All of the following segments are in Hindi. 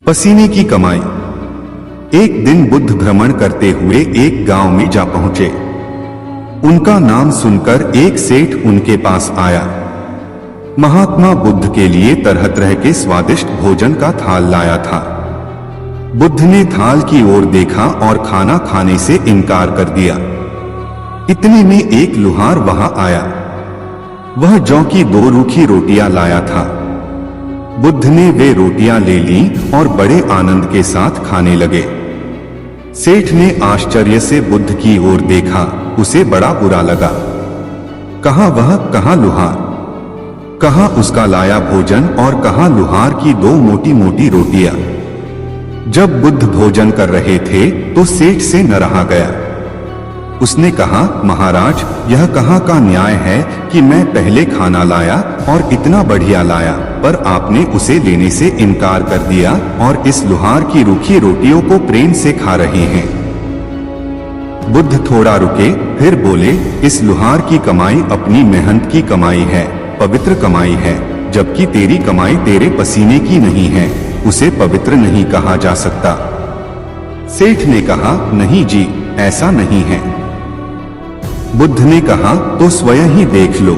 पसीने की कमाई। एक दिन बुद्ध भ्रमण करते हुए एक गांव में जा पहुंचे। उनका नाम सुनकर एक सेठ उनके पास आया। महात्मा बुद्ध के लिए तरह तरह के स्वादिष्ट भोजन का थाल लाया था। बुद्ध ने थाल की ओर देखा और खाना खाने से इनकार कर दिया। इतने में एक लुहार वहां आया। वह जौ की 2 रूखी रोटियां लाया था। बुद्ध ने वे रोटियां ले ली और बड़े आनंद के साथ खाने लगे। सेठ ने आश्चर्य से बुद्ध की ओर देखा। उसे बड़ा बुरा लगा। कहां वह, कहां लुहार, कहां उसका लाया भोजन और कहां लुहार की 2 मोटी मोटी रोटियां। जब बुद्ध भोजन कर रहे थे तो सेठ से न रहा गया। उसने कहा, महाराज, यह कहां का न्याय है कि मैं पहले खाना लाया और इतना बढ़िया लाया, पर आपने उसे लेने से इनकार कर दिया और इस लुहार की रूखी रोटियों को प्रेम से खा रहे हैं। बुद्ध थोड़ा रुके, फिर बोले, इस लुहार की कमाई अपनी मेहनत की कमाई है, पवित्र कमाई है, जबकि तेरी कमाई तेरे पसीने की नहीं है, उसे पवित्र नहीं कहा जा सकता। सेठ ने कहा, नहीं जी, ऐसा नहीं है। बुद्ध ने कहा, तो स्वयं ही देख लो।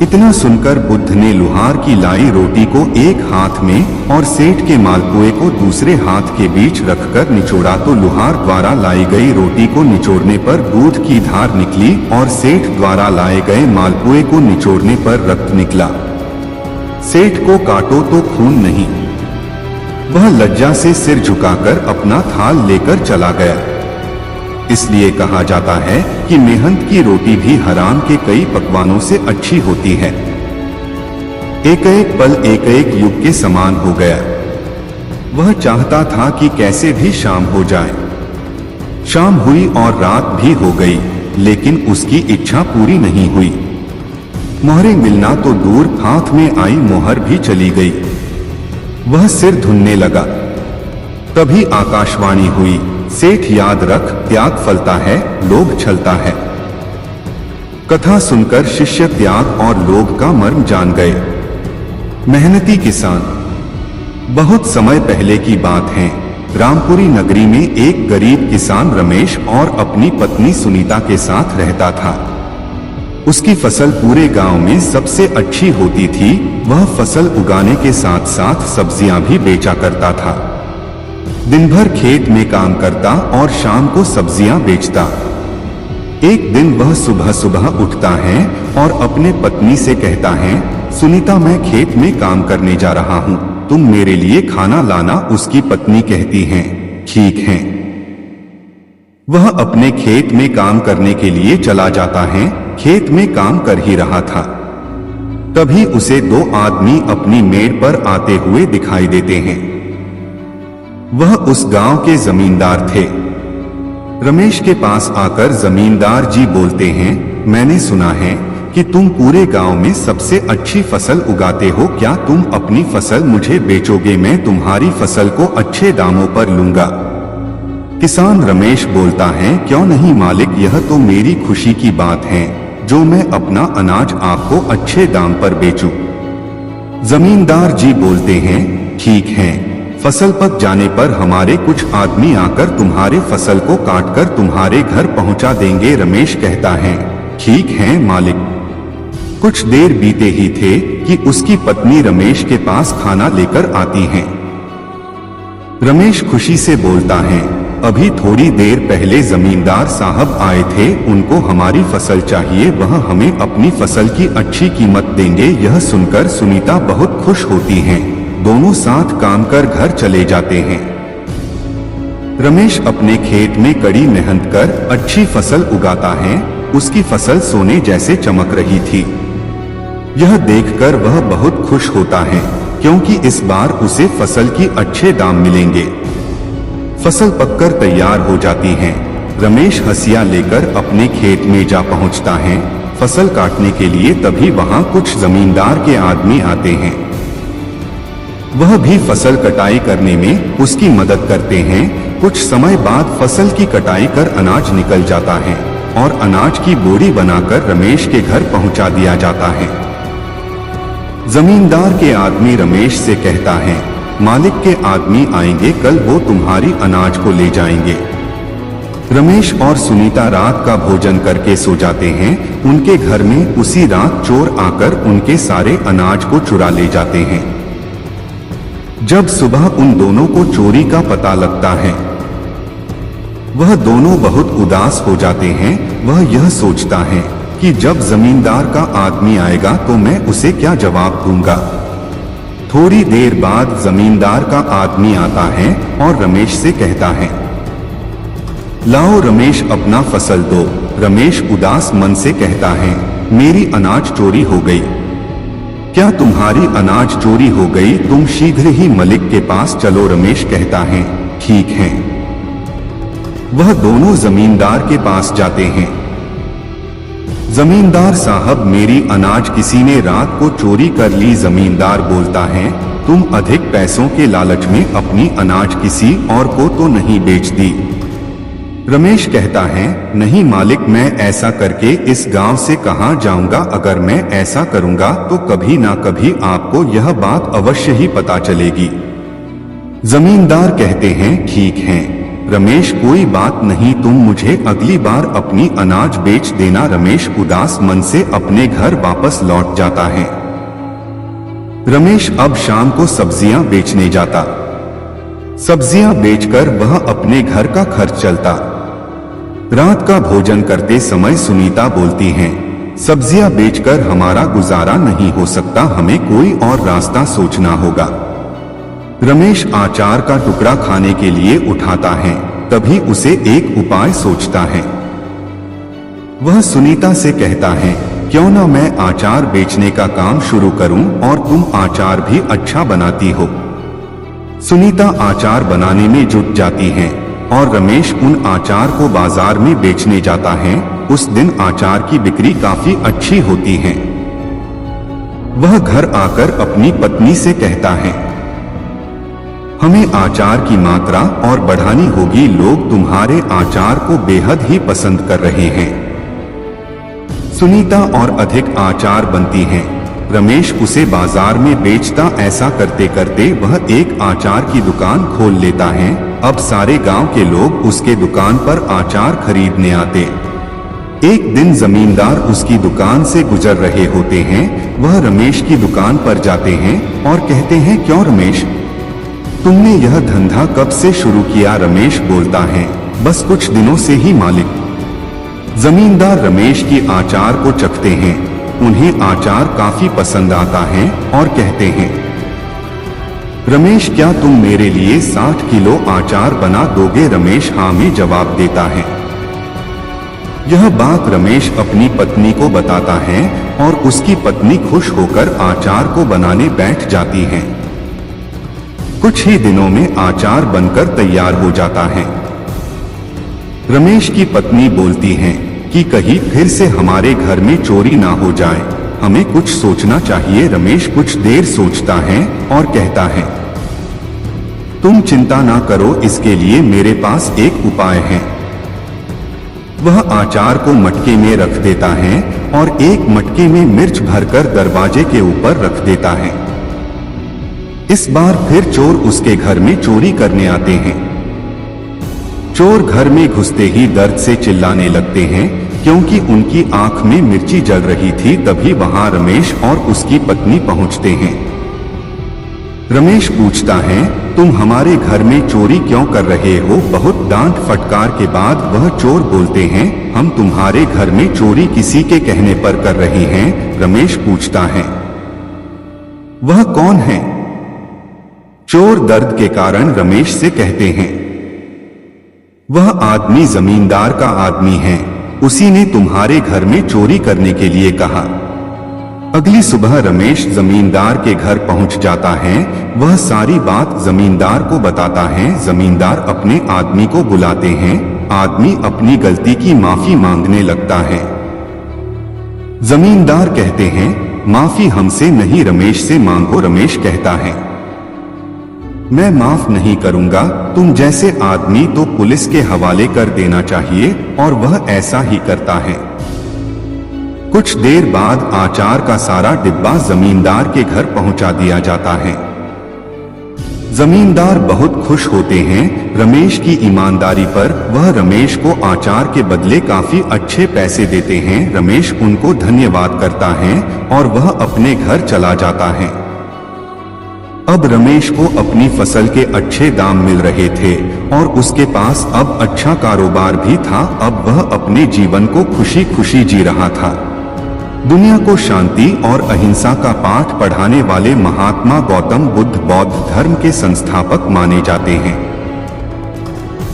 इतना सुनकर बुद्ध ने लुहार की लाई रोटी को एक हाथ में और सेठ के मालपुए को दूसरे हाथ के बीच रखकर निचोड़ा तो लुहार द्वारा लाई गई रोटी को निचोड़ने पर दूध की धार निकली और सेठ द्वारा लाए गए मालपुए को निचोड़ने पर रक्त निकला। सेठ को काटो तो खून नहीं। वह लज्जा से सिर झुकाकर अपना थाल लेकर चला गया। इसलिए कहा जाता है कि मेहनत की रोटी भी हराम के कई पकवानों से अच्छी होती है। एक एक पल एक एक युग के समान हो गया। वह चाहता था कि कैसे भी शाम हो जाए। शाम हुई और रात भी हो गई, लेकिन उसकी इच्छा पूरी नहीं हुई। मोहरें मिलना तो दूर, हाथ में आई मोहर भी चली गई। वह सिर धुनने लगा। तभी आकाशवाणी हुई, सेठ याद रख, त्याग फलता है, लोभ छलता है। कथा सुनकर शिष्य त्याग और लोभ का मर्म जान गए। मेहनती किसान। बहुत समय पहले की बात है। रामपुरी नगरी में एक गरीब किसान रमेश और अपनी पत्नी सुनीता के साथ रहता था। उसकी फसल पूरे गांव में सबसे अच्छी होती थी। वह फसल उगाने के साथ साथ सब्जियां भी बेचा करता था। दिन भर खेत में काम करता और शाम को सब्जियां बेचता। एक दिन वह सुबह सुबह उठता है और अपने पत्नी से कहता है, सुनीता, मैं खेत में काम करने जा रहा हूं, तुम मेरे लिए खाना लाना। उसकी पत्नी कहती है, ठीक है। वह अपने खेत में काम करने के लिए चला जाता है। खेत में काम कर ही रहा था। तभी उसे 2 आदमी अपनी मेड़ पर आते हुए दिखाई देते हैं। वह उस गांव के जमींदार थे। रमेश के पास आकर जमींदार जी बोलते हैं, मैंने सुना है कि तुम पूरे गांव में सबसे अच्छी फसल उगाते हो, क्या तुम अपनी फसल मुझे बेचोगे? मैं तुम्हारी फसल को अच्छे दामों पर लूंगा। किसान रमेश बोलता है, क्यों नहीं मालिक, यह तो मेरी खुशी की बात है जो मैं अपना अनाज आपको अच्छे दाम पर बेचूं। जमींदार जी बोलते हैं, ठीक है, फसल पक जाने पर हमारे कुछ आदमी आकर तुम्हारे फसल को काटकर तुम्हारे घर पहुंचा देंगे। रमेश कहता है, ठीक है मालिक। कुछ देर बीते ही थे कि उसकी पत्नी रमेश के पास खाना लेकर आती हैं। रमेश खुशी से बोलता है, अभी थोड़ी देर पहले जमींदार साहब आए थे, उनको हमारी फसल चाहिए, वह हमें अपनी फसल की अच्छी कीमत देंगे। यह सुनकर सुनीता बहुत खुश होती हैं। दोनों साथ काम कर घर चले जाते हैं। रमेश अपने खेत में कड़ी मेहनत कर अच्छी फसल उगाता है। उसकी फसल सोने जैसे चमक रही थी। यह देखकर वह बहुत खुश होता है, क्योंकि इस बार उसे फसल की अच्छे दाम मिलेंगे। फसल पककर तैयार हो जाती है। रमेश हंसिया लेकर अपने खेत में जा पहुंचता है फसल काटने के लिए। तभी वहां कुछ जमींदार के आदमी आते हैं। वह भी फसल कटाई करने में उसकी मदद करते हैं। कुछ समय बाद फसल की कटाई कर अनाज निकल जाता है और अनाज की बोरी बनाकर रमेश के घर पहुंचा दिया जाता है। जमींदार के आदमी रमेश से कहता है, मालिक के आदमी आएंगे कल, वो तुम्हारी अनाज को ले जाएंगे। रमेश और सुनीता रात का भोजन करके सो जाते हैं। उनके घर में उसी रात चोर आकर उनके सारे अनाज को चुरा ले जाते हैं। जब सुबह उन दोनों को चोरी का पता लगता है, वह दोनों बहुत उदास हो जाते हैं। वह यह सोचता है कि जब जमींदार का आदमी आएगा तो मैं उसे क्या जवाब दूंगा। थोड़ी देर बाद जमींदार का आदमी आता है और रमेश से कहता है, लाओ रमेश अपना फसल दो। रमेश उदास मन से कहता है, मेरी अनाज चोरी हो गई। क्या तुम्हारी अनाज चोरी हो गई? तुम शीघ्र ही मलिक के पास चलो। रमेश कहता है, ठीक है। वह दोनों जमींदार के पास जाते हैं। जमींदार साहब, मेरी अनाज किसी ने रात को चोरी कर ली। जमींदार बोलता है, तुम अधिक पैसों के लालच में अपनी अनाज किसी और को तो नहीं बेच दी? रमेश कहता है, नहीं मालिक, मैं ऐसा करके इस गांव से कहां जाऊंगा। अगर मैं ऐसा करूंगा तो कभी ना कभी आपको यह बात अवश्य ही पता चलेगी। जमींदार कहते हैं, ठीक है रमेश, कोई बात नहीं, तुम मुझे अगली बार अपनी अनाज बेच देना। रमेश उदास मन से अपने घर वापस लौट जाता है। रमेश अब शाम को सब्जियां बेचने जाता। सब्जियां बेचकर वह अपने घर का खर्च चलता। रात का भोजन करते समय सुनीता बोलती हैं, सब्जियां बेचकर हमारा गुजारा नहीं हो सकता, हमें कोई और रास्ता सोचना होगा। रमेश अचार का टुकड़ा खाने के लिए उठाता है, तभी उसे एक उपाय सोचता है। वह सुनीता से कहता है, क्यों ना मैं अचार बेचने का काम शुरू करूं और तुम अचार भी अच्छा बनाती हो। सुनीता अचार बनाने में जुट जाती हैं और रमेश उन अचार को बाजार में बेचने जाता है। उस दिन अचार की बिक्री काफी अच्छी होती है। वह घर आकर अपनी पत्नी से कहता है, हमें अचार की मात्रा और बढ़ानी होगी, लोग तुम्हारे अचार को बेहद ही पसंद कर रहे हैं। सुनीता और अधिक अचार बनती हैं। रमेश उसे बाजार में बेचता। ऐसा करते करते वह एक अचार की दुकान खोल लेता है। अब सारे गांव के लोग उसके दुकान पर अचार खरीदने आते। एक दिन जमींदार उसकी दुकान से गुजर रहे होते हैं। वह रमेश की दुकान पर जाते हैं और कहते हैं, क्यों रमेश, तुमने यह धंधा कब से शुरू किया? रमेश बोलता है, बस कुछ दिनों से ही मालिक। जमींदार रमेश की अचार को चखते हैं। उन्हें अचार काफी पसंद आता है और कहते हैं, रमेश, क्या तुम मेरे लिए 60 किलो अचार बना दोगे? रमेश हाँ में जवाब देता है। यह बात रमेश अपनी पत्नी को बताता है और उसकी पत्नी खुश होकर अचार को बनाने बैठ जाती है। कुछ ही दिनों में अचार बनकर तैयार हो जाता है। रमेश की पत्नी बोलती है कि कहीं फिर से हमारे घर में चोरी ना हो जाए, हमें कुछ सोचना चाहिए। रमेश कुछ देर सोचता है और कहता है, तुम चिंता ना करो, इसके लिए मेरे पास एक उपाय है। वह अचार को मटके में रख देता है और एक मटके में मिर्च भरकर दरवाजे के ऊपर रख देता है। इस बार फिर चोर उसके घर में चोरी करने आते हैं। चोर घर में घुसते ही दर्द से चिल्लाने लगते हैं क्योंकि उनकी आंख में मिर्ची जल रही थी। तभी वहां रमेश और उसकी पत्नी पहुंचते हैं। रमेश पूछता है, तुम हमारे घर में चोरी क्यों कर रहे हो? बहुत डांट फटकार के बाद वह चोर बोलते हैं, हम तुम्हारे घर में चोरी किसी के कहने पर कर रहे हैं। रमेश पूछता है, वह कौन है? चोर दर्द के कारण रमेश से कहते हैं, वह आदमी जमींदार का आदमी है, उसी ने तुम्हारे घर में चोरी करने के लिए कहा। अगली सुबह रमेश जमींदार के घर पहुंच जाता है। वह सारी बात जमींदार को बताता है। जमींदार अपने आदमी को बुलाते हैं। आदमी अपनी गलती की माफी मांगने लगता है। जमींदार कहते हैं, माफी हमसे नहीं, रमेश से मांगो। रमेश कहता है, मैं माफ नहीं करूंगा, तुम जैसे आदमी तो पुलिस के हवाले कर देना चाहिए। और वह ऐसा ही करता है। कुछ देर बाद अचार का सारा डिब्बा जमींदार के घर पहुंचा दिया जाता है। जमींदार बहुत खुश होते हैं रमेश की ईमानदारी पर। वह रमेश को आचार के बदले काफी अच्छे पैसे देते हैं। रमेश उनको धन्यवाद करता है और वह अपने घर चला जाता है। अब रमेश को अपनी फसल के अच्छे दाम मिल रहे थे और उसके पास अब अच्छा कारोबार भी था। अब वह अपने जीवन को खुशी खुशी जी रहा था। दुनिया को शांति और अहिंसा का पाठ पढ़ाने वाले महात्मा गौतम बुद्ध बौद्ध धर्म के संस्थापक माने जाते हैं।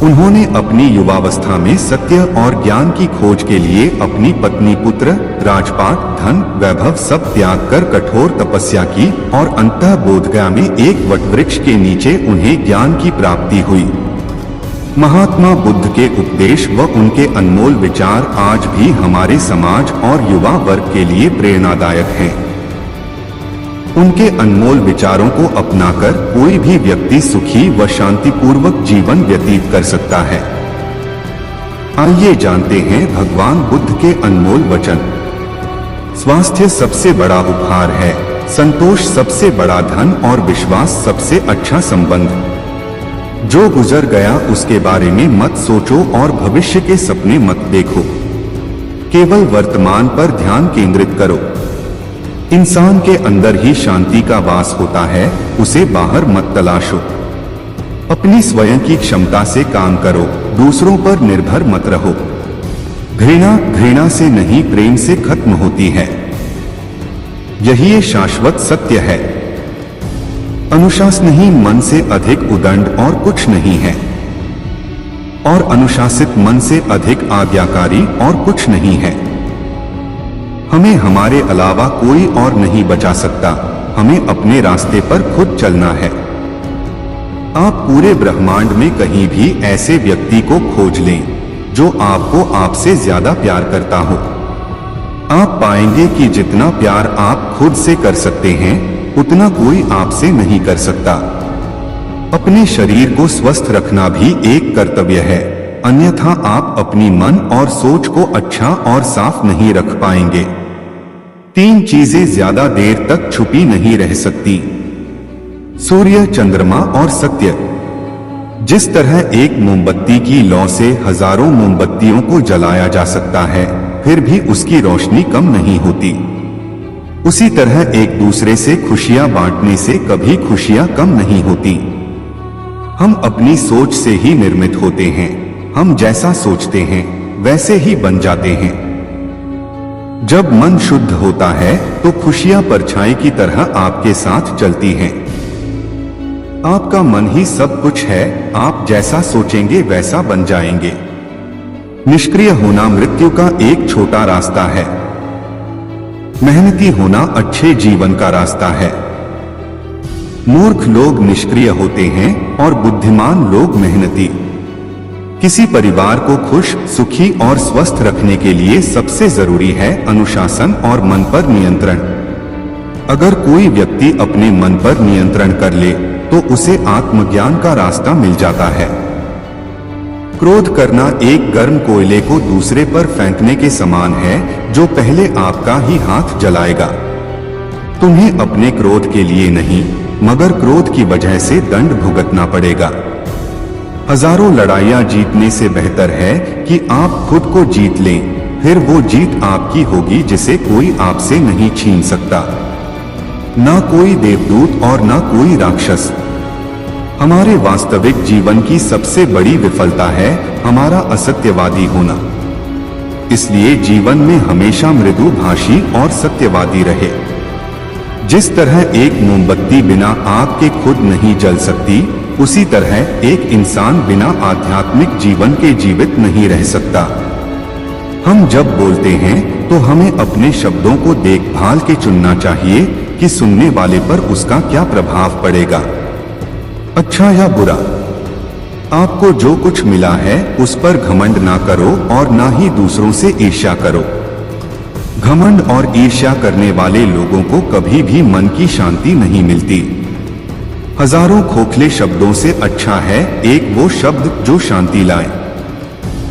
उन्होंने अपनी युवावस्था में सत्य और ज्ञान की खोज के लिए अपनी पत्नी, पुत्र, राजपाट, धन, वैभव सब त्याग कर कठोर तपस्या की और अंततः बोधगया में एक वटवृक्ष के नीचे उन्हें ज्ञान की प्राप्ति हुई। महात्मा बुद्ध के उपदेश व उनके अनमोल विचार आज भी हमारे समाज और युवा वर्ग के लिए प्रेरणादायक हैं। उनके अनमोल विचारों को अपनाकर कोई भी व्यक्ति सुखी व शांतिपूर्वक जीवन व्यतीत कर सकता है। आइए जानते हैं भगवान बुद्ध के अनमोल वचन। स्वास्थ्य सबसे बड़ा उपहार है, संतोष सबसे बड़ा धन और विश्वास सबसे अच्छा संबंध। जो गुजर गया उसके बारे में मत सोचो और भविष्य के सपने मत देखो। केवल वर्तमान पर ध्यान केंद्रित करो। इंसान के अंदर ही शांति का वास होता है, उसे बाहर मत तलाशो। अपनी स्वयं की क्षमता से काम करो, दूसरों पर निर्भर मत रहो। घृणा घृणा से नहीं प्रेम से खत्म होती है, यही ये शाश्वत सत्य है। अनुशासनहीन मन से अधिक उदंड और कुछ नहीं है और अनुशासित मन से अधिक आज्ञाकारी और कुछ नहीं है। हमें हमारे अलावा कोई और नहीं बचा सकता। हमें अपने रास्ते पर खुद चलना है। आप पूरे ब्रह्मांड में कहीं भी ऐसे व्यक्ति को खोज लें जो आपको आपसे ज्यादा प्यार करता हो। आप पाएंगे कि जितना प्यार आप खुद से कर सकते हैं उतना कोई आपसे नहीं कर सकता। अपने शरीर को स्वस्थ रखना भी एक कर्तव्य है, अन्यथा आप अपनी मन और सोच को अच्छा और साफ नहीं रख पाएंगे। 3 चीजें ज्यादा देर तक छुपी नहीं रह सकती, सूर्य, चंद्रमा और सत्य। जिस तरह एक मोमबत्ती की लौ से हजारों मोमबत्तियों को जलाया जा सकता है फिर भी उसकी रोशनी कम नहीं होती, उसी तरह एक दूसरे से खुशियां बांटने से कभी खुशियां कम नहीं होती। हम अपनी सोच से ही निर्मित होते हैं। हम जैसा सोचते हैं वैसे ही बन जाते हैं। जब मन शुद्ध होता है तो खुशियां परछाई की तरह आपके साथ चलती हैं। आपका मन ही सब कुछ है, आप जैसा सोचेंगे वैसा बन जाएंगे। निष्क्रिय होना मृत्यु का एक छोटा रास्ता है, मेहनती होना अच्छे जीवन का रास्ता है। मूर्ख लोग निष्क्रिय होते हैं और बुद्धिमान लोग मेहनती। किसी परिवार को खुश, सुखी और स्वस्थ रखने के लिए सबसे जरूरी है अनुशासन और मन पर नियंत्रण। अगर कोई व्यक्ति अपने मन पर नियंत्रण कर ले तो उसे आत्मज्ञान का रास्ता मिल जाता है। क्रोध करना एक गर्म कोयले को दूसरे पर फेंकने के समान है जो पहले आपका ही हाथ जलाएगा। तुम्हें अपने क्रोध के लिए नहीं मगर क्रोध की वजह से दंड भुगतना पड़ेगा। हजारों लड़ाइयां जीतने से बेहतर है कि आप खुद को जीत लें, फिर वो जीत आपकी होगी जिसे कोई आपसे नहीं छीन सकता, ना कोई देवदूत और ना कोई राक्षस। हमारे वास्तविक जीवन की सबसे बड़ी विफलता है हमारा असत्यवादी होना। इसलिए जीवन में हमेशा मृदुभाषी और सत्यवादी रहे। जिस तरह एक मोमबत्ती बिना आग के खुद नहीं जल सकती, उसी तरह एक इंसान बिना आध्यात्मिक जीवन के जीवित नहीं रह सकता। हम जब बोलते हैं तो हमें अपने शब्दों को देखभाल के चुनना चाहिए कि सुनने वाले पर उसका क्या प्रभाव पड़ेगा, अच्छा या बुरा। आपको जो कुछ मिला है उस पर घमंड ना करो और ना ही दूसरों से ईर्ष्या करो। घमंड और ईर्ष्या करने वाले लोगों को कभी भी मन की शांति नहीं मिलती। हजारों खोखले शब्दों से अच्छा है एक वो शब्द जो शांति लाए।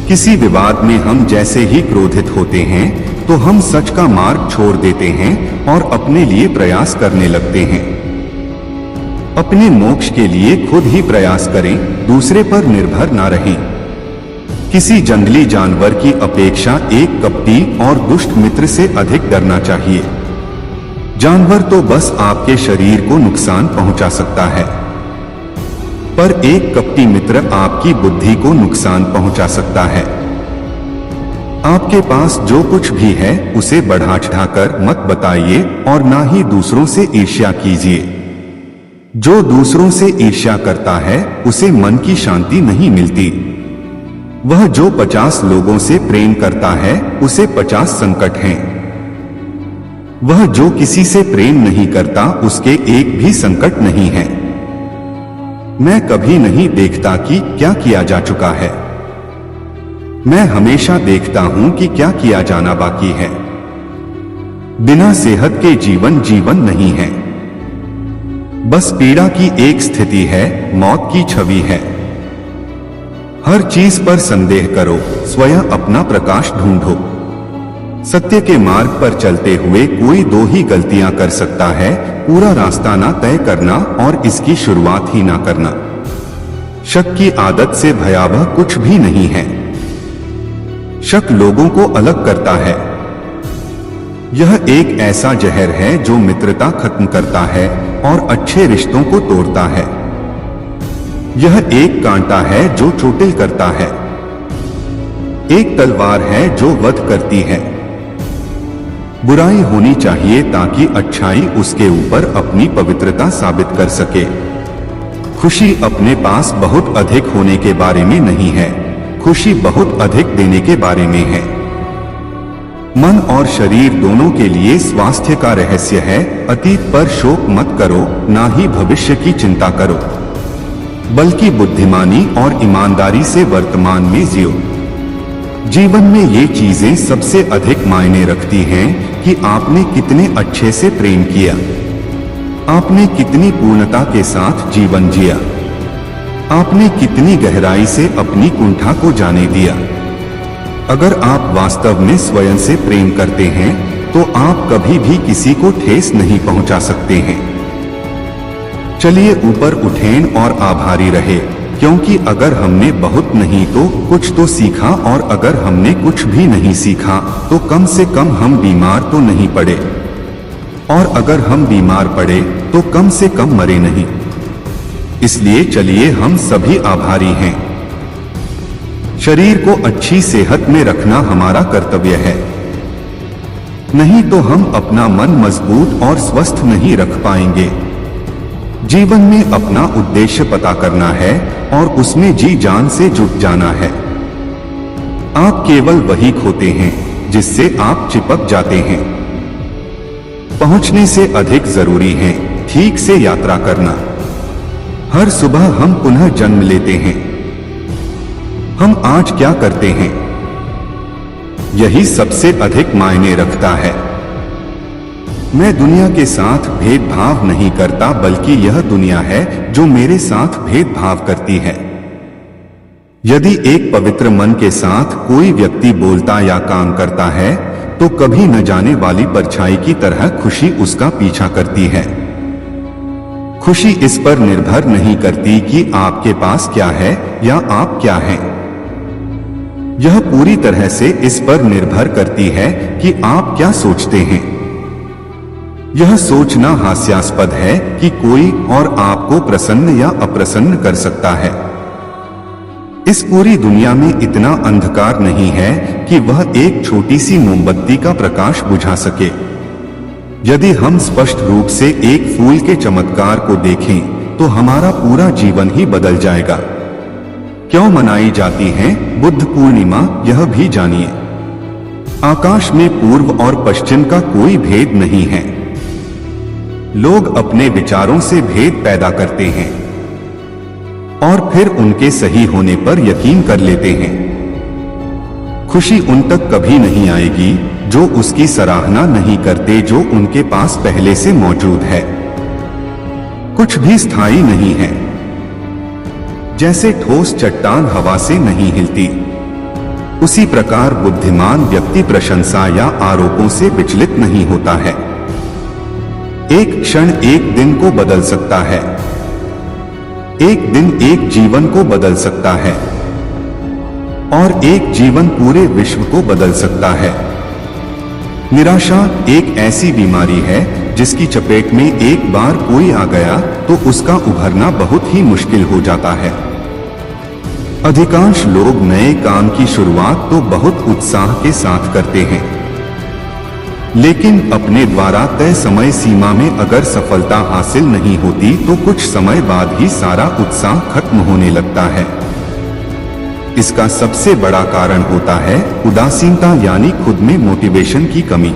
किसी विवाद में हम जैसे ही क्रोधित होते हैं तो हम सच का मार्ग छोड़ देते हैं और अपने लिए प्रयास करने लगते हैं। अपने मोक्ष के लिए खुद ही प्रयास करें, दूसरे पर निर्भर ना रहें। किसी जंगली जानवर की अपेक्षा एक कपटी और दुष्ट मित्र से अधिक डरना चाहिए। जानवर तो बस आपके शरीर को नुकसान पहुंचा सकता है, पर एक कपटी मित्र आपकी बुद्धि को नुकसान पहुंचा सकता है। आपके पास जो कुछ भी है उसे बढ़ा चढ़ाकर मत बताइए और ना ही दूसरों से ईर्ष्या कीजिए। जो दूसरों से ईर्ष्या करता है उसे मन की शांति नहीं मिलती। वह जो 50 लोगों से प्रेम करता है उसे 50 संकट हैं। वह जो किसी से प्रेम नहीं करता उसके एक भी संकट नहीं है। मैं कभी नहीं देखता कि क्या किया जा चुका है, मैं हमेशा देखता हूं कि क्या किया जाना बाकी है। बिना सेहत के जीवन नहीं है, बस पीड़ा की एक स्थिति है, मौत की छवि है। हर चीज पर संदेह करो, स्वयं अपना प्रकाश ढूंढो। सत्य के मार्ग पर चलते हुए कोई दो ही गलतियां कर सकता है, पूरा रास्ता ना तय करना और इसकी शुरुआत ही ना करना। शक की आदत से भयावह कुछ भी नहीं है। शक लोगों को अलग करता है। यह एक ऐसा जहर है जो मित्रता खत्म करता है और अच्छे रिश्तों को तोड़ता है। यह एक कांटा है जो चोटिल करता है, एक तलवार है जो वध करती है। बुराई होनी चाहिए ताकि अच्छाई उसके ऊपर अपनी पवित्रता साबित कर सके। खुशी अपने पास बहुत अधिक होने के बारे में नहीं है, खुशी बहुत अधिक देने के बारे में है। मन और शरीर दोनों के लिए स्वास्थ्य का रहस्य है। अतीत पर शोक मत करो, ना ही भविष्य की चिंता करो, बल्कि बुद्धिमानी और ईमानदारी से वर्तमान में जियो। जीवन में ये चीजें सबसे अधिक मायने रखती हैं कि आपने कितने अच्छे से प्रेम किया, आपने कितनी पूर्णता के साथ जीवन जिया, आपने कितनी गहराई से अपनी कुंठा को जाने दिया। अगर आप वास्तव में स्वयं से प्रेम करते हैं तो आप कभी भी किसी को ठेस नहीं पहुंचा सकते हैं। चलिए ऊपर उठें और आभारी रहे, क्योंकि अगर हमने बहुत नहीं तो कुछ तो सीखा, और अगर हमने कुछ भी नहीं सीखा तो कम से कम हम बीमार तो नहीं पड़े, और अगर हम बीमार पड़े तो कम से कम मरे नहीं। इसलिए चलिए हम सभी आभारी हैं। शरीर को अच्छी सेहत में रखना हमारा कर्तव्य है, नहीं तो हम अपना मन मजबूत और स्वस्थ नहीं रख पाएंगे। जीवन में अपना उद्देश्य पता करना है और उसमें जी जान से जुट जाना है। आप केवल वही खोते हैं जिससे आप चिपक जाते हैं। पहुंचने से अधिक जरूरी है ठीक से यात्रा करना। हर सुबह हम पुनः जन्म लेते हैं। हम आज क्या करते हैं, यही सबसे अधिक मायने रखता है। मैं दुनिया के साथ भेदभाव नहीं करता, बल्कि यह दुनिया है जो मेरे साथ भेदभाव करती है। यदि एक पवित्र मन के साथ कोई व्यक्ति बोलता या काम करता है तो कभी न जाने वाली परछाई की तरह खुशी उसका पीछा करती है। खुशी इस पर निर्भर नहीं करती कि आपके पास क्या है या आप क्या हैं। यह पूरी तरह से इस पर निर्भर करती है कि आप क्या सोचते हैं। यह सोचना हास्यास्पद है कि कोई और आपको प्रसन्न या अप्रसन्न कर सकता है। इस पूरी दुनिया में इतना अंधकार नहीं है कि वह एक छोटी सी मोमबत्ती का प्रकाश बुझा सके। यदि हम स्पष्ट रूप से एक फूल के चमत्कार को देखें तो हमारा पूरा जीवन ही बदल जाएगा। क्यों मनाई जाती है बुद्ध पूर्णिमा, यह भी जानिए। आकाश में पूर्व और पश्चिम का कोई भेद नहीं है। लोग अपने विचारों से भेद पैदा करते हैं और फिर उनके सही होने पर यकीन कर लेते हैं। खुशी उन तक कभी नहीं आएगी जो उसकी सराहना नहीं करते जो उनके पास पहले से मौजूद है। कुछ भी स्थायी नहीं है। जैसे ठोस चट्टान हवा से नहीं हिलती, उसी प्रकार बुद्धिमान व्यक्ति प्रशंसा या आरोपों से विचलित नहीं होता है। एक क्षण एक दिन को बदल सकता है, एक दिन एक जीवन को बदल सकता है और एक जीवन पूरे विश्व को बदल सकता है। निराशा एक ऐसी बीमारी है जिसकी चपेट में एक बार कोई आ गया तो उसका उभरना बहुत ही मुश्किल हो जाता है। अधिकांश लोग नए काम की शुरुआत तो बहुत उत्साह के साथ करते हैं, लेकिन अपने द्वारा तय समय सीमा में अगर सफलता हासिल नहीं होती तो कुछ समय बाद ही सारा उत्साह खत्म होने लगता है। इसका सबसे बड़ा कारण होता है उदासीनता, यानी खुद में मोटिवेशन की कमी।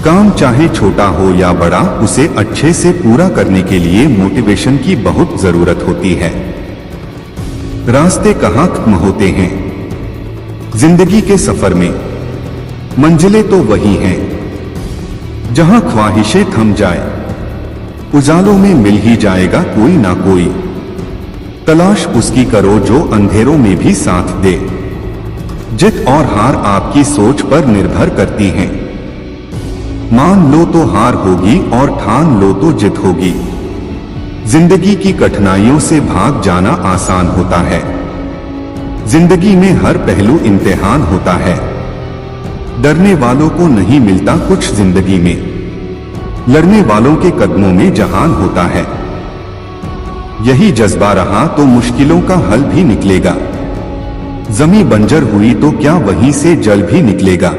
काम चाहे छोटा हो या बड़ा, उसे अच्छे से पूरा करने के लिए मोटिवेशन की बहुत जरूरत होती है। रास्ते कहाँ खत्म होते हैं? जिंदगी के सफर में मंजिलें तो वही हैं जहां ख्वाहिशें थम जाए। उजालों में मिल ही जाएगा कोई ना कोई, तलाश उसकी करो जो अंधेरों में भी साथ दे। जीत और हार आपकी सोच पर निर्भर करती हैं। मान लो तो हार होगी और ठान लो तो जीत होगी। जिंदगी की कठिनाइयों से भाग जाना आसान होता है। जिंदगी में हर पहलू इम्तिहान होता है। डरने वालों को नहीं मिलता कुछ जिंदगी में, लड़ने वालों के कदमों में जहान होता है। यही जज्बा रहा तो मुश्किलों का हल भी निकलेगा। जमीन बंजर हुई तो क्या वहीं से जल भी निकलेगा।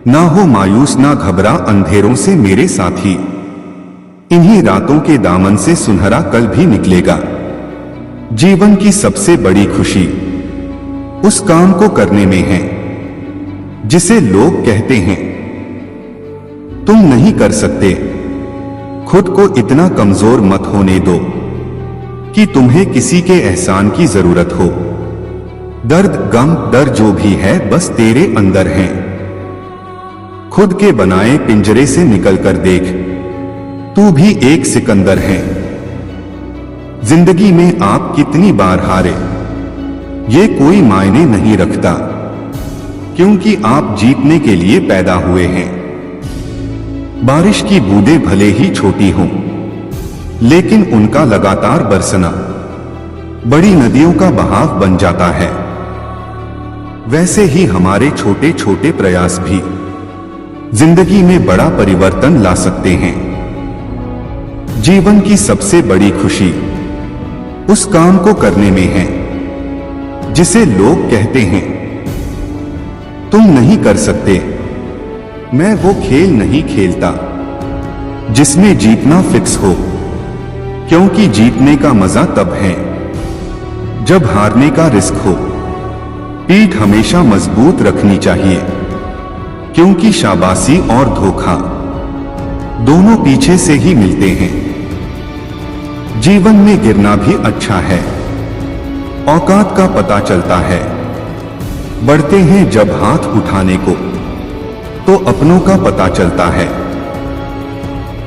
ना हो मायूस ना घबरा अंधेरों से मेरे साथी, इन्हीं रातों के दामन से सुनहरा कल भी निकलेगा। जीवन की सबसे बड़ी खुशी उस काम को करने में है जिसे लोग कहते हैं तुम नहीं कर सकते। खुद को इतना कमजोर मत होने दो कि तुम्हें किसी के एहसान की जरूरत हो। दर्द गम डर जो भी है बस तेरे अंदर है। खुद के बनाए पिंजरे से निकलकर देख, तू भी एक सिकंदर है। जिंदगी में आप कितनी बार हारे ये कोई मायने नहीं रखता, क्योंकि आप जीतने के लिए पैदा हुए हैं। बारिश की बूंदें भले ही छोटी हों, लेकिन उनका लगातार बरसना बड़ी नदियों का बहाव बन जाता है। वैसे ही हमारे छोटे छोटे प्रयास भी जिंदगी में बड़ा परिवर्तन ला सकते हैं। जीवन की सबसे बड़ी खुशी उस काम को करने में है जिसे लोग कहते हैं तुम नहीं कर सकते। मैं वो खेल नहीं खेलता जिसमें जीतना फिक्स हो, क्योंकि जीतने का मजा तब है जब हारने का रिस्क हो। पीठ हमेशा मजबूत रखनी चाहिए, क्योंकि शाबाशी और धोखा दोनों पीछे से ही मिलते हैं। जीवन में गिरना भी अच्छा है, औकात का पता चलता है। बढ़ते हैं जब हाथ उठाने को तो अपनों का पता चलता है।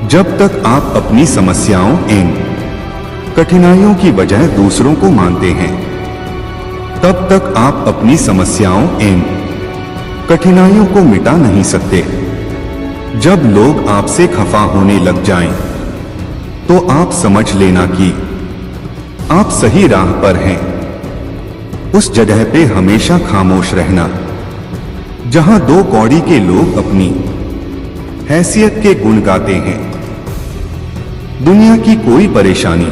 जब तक आप अपनी समस्याओं एवं कठिनाइयों की वजह दूसरों को मानते हैं, तब तक आप अपनी समस्याओं एवं कठिनाइयों को मिटा नहीं सकते। जब लोग आपसे खफा होने लग जाएं, तो आप समझ लेना कि आप सही राह पर हैं। उस जगह पे हमेशा खामोश रहना जहां दो कौड़ी के लोग अपनी हैसियत के गुण गाते हैं। दुनिया की कोई परेशानी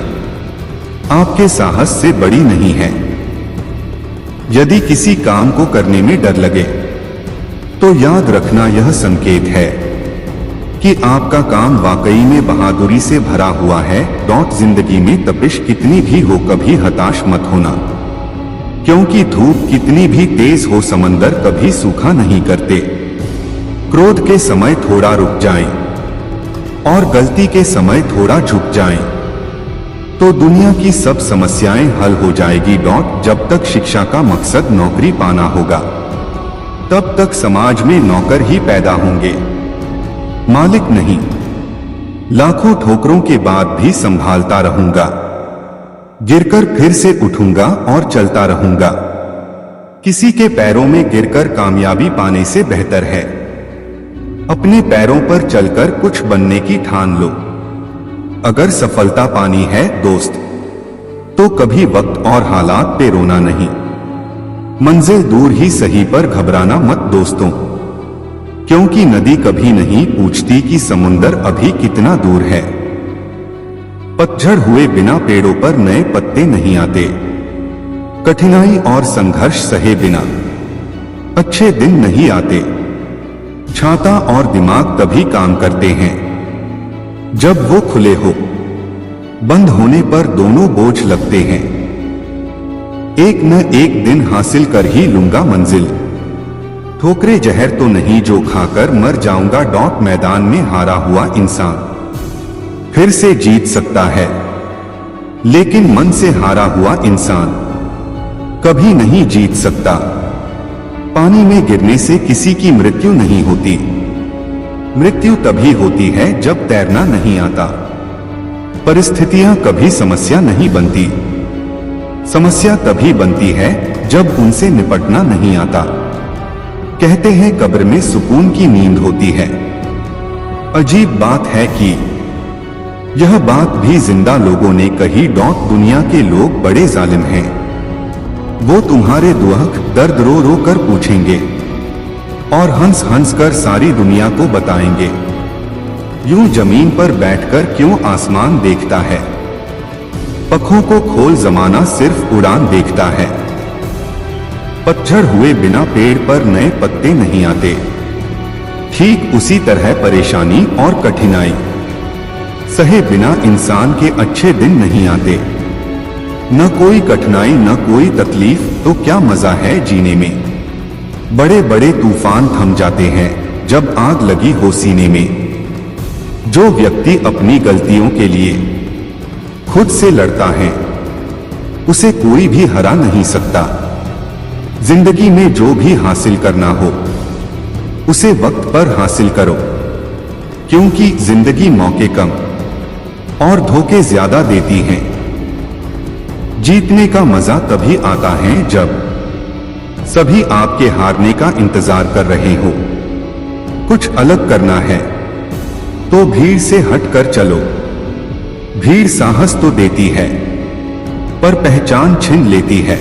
आपके साहस से बड़ी नहीं है। यदि किसी काम को करने में डर लगे तो याद रखना यह संकेत है कि आपका काम वाकई में बहादुरी से भरा हुआ है। जिंदगी में तपिश कितनी भी हो कभी हताश मत होना, क्योंकि धूप कितनी भी तेज हो समंदर कभी सूखा नहीं करते। क्रोध के समय थोड़ा रुक जाएं और गलती के समय थोड़ा झुक जाएं, तो दुनिया की सब समस्याएं हल हो जाएगी। जब तक शिक्षा का मकसद नौकरी पाना होगा, तब तक समाज में नौकर ही पैदा होंगे, मालिक नहीं। लाखों ठोकरों के बाद भी संभालता रहूंगा, गिरकर फिर से उठूंगा और चलता रहूंगा। किसी के पैरों में गिरकर कामयाबी पाने से बेहतर है अपने पैरों पर चलकर कुछ बनने की ठान लो। अगर सफलता पानी है दोस्त, तो कभी वक्त और हालात पे रोना नहीं। मंजिल दूर ही सही पर घबराना मत दोस्तों, क्योंकि नदी कभी नहीं पूछती कि समुंदर अभी कितना दूर है। पतझड़ हुए बिना पेड़ों पर नए पत्ते नहीं आते। कठिनाई और संघर्ष सहे बिना अच्छे दिन नहीं आते। छाता और दिमाग तभी काम करते हैं जब वो खुले हो। बंद होने पर दोनों बोझ लगते हैं। एक न एक दिन हासिल कर ही लूंगा मंजिल। ठोकरे जहर तो नहीं जो खाकर मर जाऊंगा। मैदान में हारा हुआ इंसान फिर से जीत सकता है, लेकिन मन से हारा हुआ इंसान कभी नहीं जीत सकता। पानी में गिरने से किसी की मृत्यु नहीं होती। मृत्यु तभी होती है जब तैरना नहीं आता। परिस्थितियां कभी समस्या नहीं बनती। समस्या तभी बनती है जब उनसे निपटना नहीं आता। कहते हैं कब्र में सुकून की नींद होती है। अजीब बात है कि यह बात भी जिंदा लोगों ने कही। दुनिया के लोग बड़े जालिम हैं। वो तुम्हारे दुख दर्द रो रो कर पूछेंगे और हंस हंस कर सारी दुनिया को बताएंगे। यूं जमीन पर बैठकर क्यों आसमान देखता है। पखों को खोल जमाना सिर्फ उड़ान देखता है। पतझड़ हुए बिना पेड़ पर नए पत्ते नहीं आते। ठीक उसी तरह परेशानी और कठिनाई सहे बिना इंसान के अच्छे दिन नहीं आते। न कोई कठिनाई न कोई तकलीफ तो क्या मजा है जीने में। बड़े बड़े तूफान थम जाते हैं जब आग लगी हो सीने में। जो व्यक्ति अपनी गलतियों के लिए खुद से लड़ता है उसे कोई भी हरा नहीं सकता। जिंदगी में जो भी हासिल करना हो उसे वक्त पर हासिल करो, क्योंकि जिंदगी मौके कम और धोखे ज्यादा देती हैं। जीतने का मजा तभी आता है जब सभी आपके हारने का इंतजार कर रहे हो। कुछ अलग करना है तो भीड़ से हटकर चलो। भीड़ साहस तो देती है पर पहचान छीन लेती है।